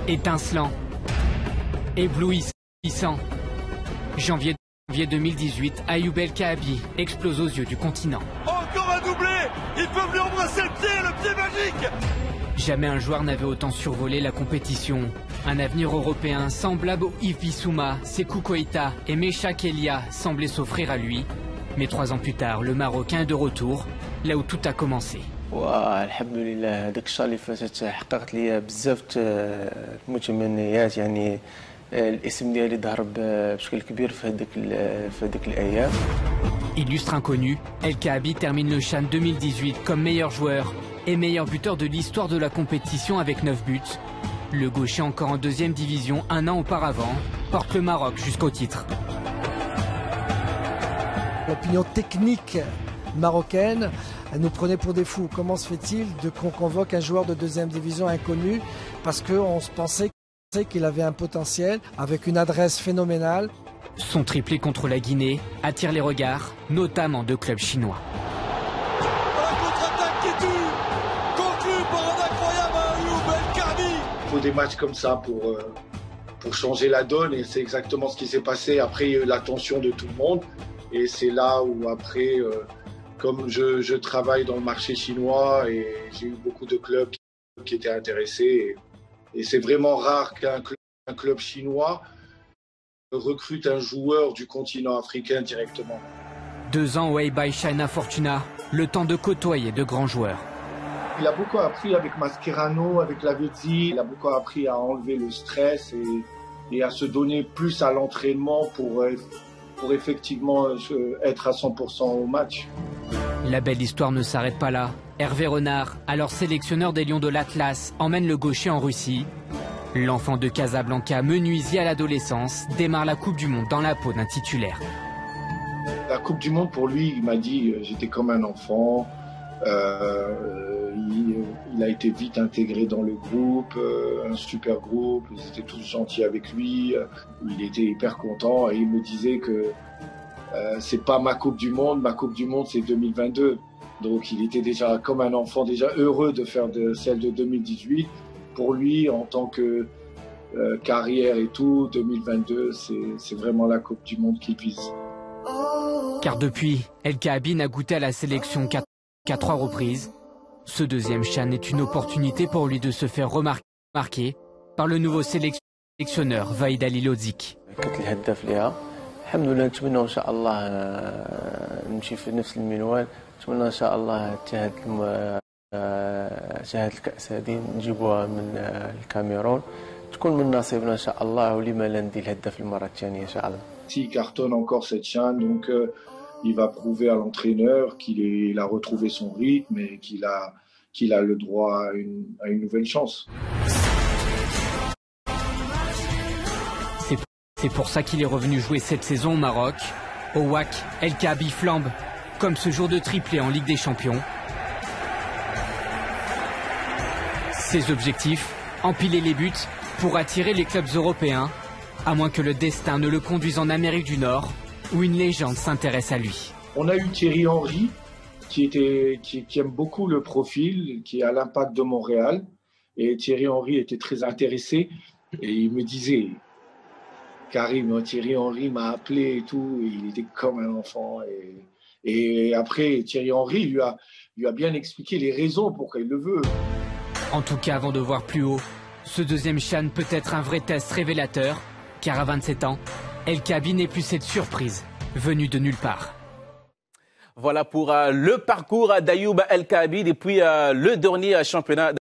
Étincelant, éblouissant. Janvier 2018, Ayoub El Kaabi explose aux yeux du continent. Encore un doublé. Ils peuvent lui embrasser le pied magique. Jamais un joueur n'avait autant survolé la compétition. Un avenir européen semblable au Yves Bissouma, Sékou Koïta et Meshak Elia semblait s'offrir à lui. Mais 3 ans plus tard, le Marocain est de retour, là où tout a commencé. والحمد لله هذاك الشهر اللي فاتت حققت لي بزاف المتمنيات يعني الاسم ديالي ظهر بشكل كبير في هذيك الايام. Illustre inconnu, El Kaabi termine le CHAN 2018 comme meilleur joueur et meilleur buteur de l'histoire de la compétition avec 9 buts. Le gaucher, encore en 2e division un an auparavant, porte le Maroc jusqu'au titre. L'opinion technique marocaine nous prenait pour des fous. Comment se fait-il qu'on convoque un joueur de 2e division inconnu parce qu'on se pensait qu'il avait un potentiel avec une adresse phénoménale. Son triplé contre la Guinée attire les regards, notamment de clubs chinois. La contre-attaque qui tue, conclue par un incroyable Ayoub El Kaabi. Il faut des matchs comme ça pour changer la donne et c'est exactement ce qui s'est passé. Après, il y a eu l'attention de tout le monde et c'est là où après, comme je travaille dans le marché chinois et j'ai eu beaucoup de clubs qui étaient intéressés et c'est vraiment rare qu'un club chinois recrute un joueur du continent africain directement. 2 ans away by China Fortuna, le temps de côtoyer de grands joueurs. Il a beaucoup appris avec Mascherano, avec Lavezzi. Il a beaucoup appris à enlever le stress et à se donner plus à l'entraînement pour effectivement être à 100% au match. La belle histoire ne s'arrête pas là. Hervé Renard, alors sélectionneur des Lions de l'Atlas, emmène le gaucher en Russie. L'enfant de Casablanca, menuisier à l'adolescence, démarre la Coupe du Monde dans la peau d'un titulaire. La Coupe du Monde, pour lui, il m'a dit j'étais comme un enfant. Il a été vite intégré dans le groupe, un super groupe. Ils étaient tous gentils avec lui. Il était hyper content et il me disait que c'est pas ma Coupe du Monde c'est 2022. Donc il était déjà comme un enfant, déjà heureux de faire celle de 2018. Pour lui, en tant que carrière et tout, 2022, c'est vraiment la Coupe du Monde qu'il vise. Car depuis, El Kaabi n'a goûté à la sélection qu'à 3 reprises. Ce 2e CHAN est une opportunité pour lui de se faire remarquer par le nouveau sélectionneur Vahid Halilhodžić. الحمد لله نتمنى ان شاء الله نمشي في نفس المنوال نتمنى ان شاء الله شهادة الكأس هذه نجيبوها من الكاميرون تكون من نصيبنا ان شاء الله ولما لا ندير الهداف المرة الثانية ان شاء الله. S'il cartonne encore cette CHAN, donc il va prouver à l'entraîneur qu'il a retrouvé son rythme et qu'il a le droit à une nouvelle chance. C'est pour ça qu'il est revenu jouer cette saison au Maroc. Au WAC, El Kaabi flambe, comme ce jour de triplé en Ligue des Champions. Ses objectifs, empiler les buts pour attirer les clubs européens, à moins que le destin ne le conduise en Amérique du Nord, où une légende s'intéresse à lui. On a eu Thierry Henry, qui aime beaucoup le profil, qui est à l'Impact de Montréal. Et Thierry Henry était très intéressé et il me disait... Karim, Thierry Henry m'a appelé et tout, et il était comme un enfant. Et après, Thierry Henry lui a bien expliqué les raisons pourquoi il le veut. En tout cas, avant de voir plus haut, ce 2e CHAN peut être un vrai test révélateur, car à 27 ans, El Kaabi n'est plus cette surprise venue de nulle part. Voilà pour le parcours d'Ayoub El Kaabi depuis le dernier championnat